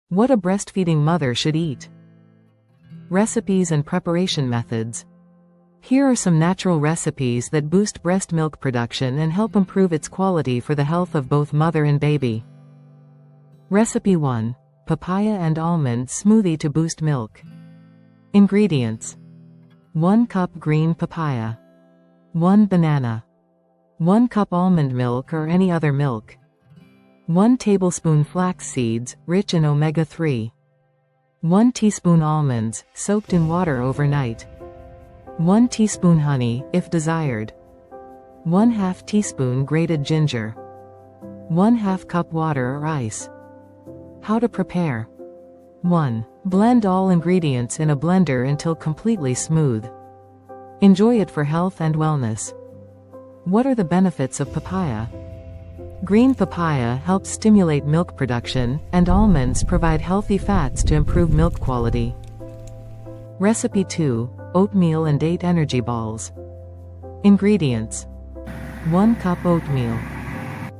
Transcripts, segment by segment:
What a breastfeeding mother should eat. Recipes and preparation methods. Here are some natural recipes that boost breast milk production and help improve its quality for the health of both mother and baby. Recipe 1. Papaya and almond smoothie to boost milk. Ingredients: 1 cup green papaya, 1 banana, 1 cup almond milk or any other milk, 1 tablespoon flax seeds, rich in omega-3, 1 teaspoon almonds, soaked in water overnight, 1 teaspoon honey, if desired, 1/2 teaspoon grated ginger, 1/2 cup water or ice. How to prepare. 1. Blend all ingredients in a blender until completely smooth. Enjoy it for health and wellness. What are the benefits of papaya? Green papaya helps stimulate milk production, and almonds provide healthy fats to improve milk quality. Recipe 2. Oatmeal and date energy balls. Ingredients: 1 cup oatmeal,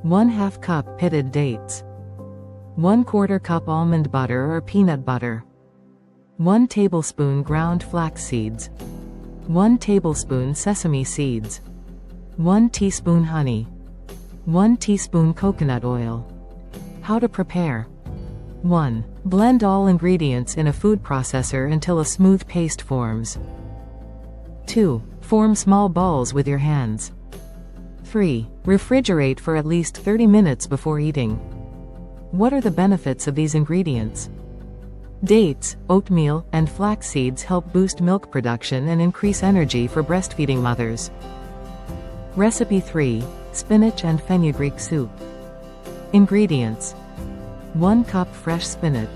1/2 cup pitted dates, 1/4 cup almond butter or peanut butter, 1 tablespoon ground flax seeds, 1 tablespoon sesame seeds, 1 teaspoon honey, 1 teaspoon coconut oil. How to prepare. 1. Blend all ingredients in a food processor until a smooth paste forms. 2. Form small balls with your hands. 3. Refrigerate for at least 30 minutes before eating. What are the benefits of these ingredients? Dates, oatmeal, and flax seeds help boost milk production and increase energy for breastfeeding mothers. Recipe 3. Spinach and fenugreek soup. Ingredients: 1 cup fresh spinach,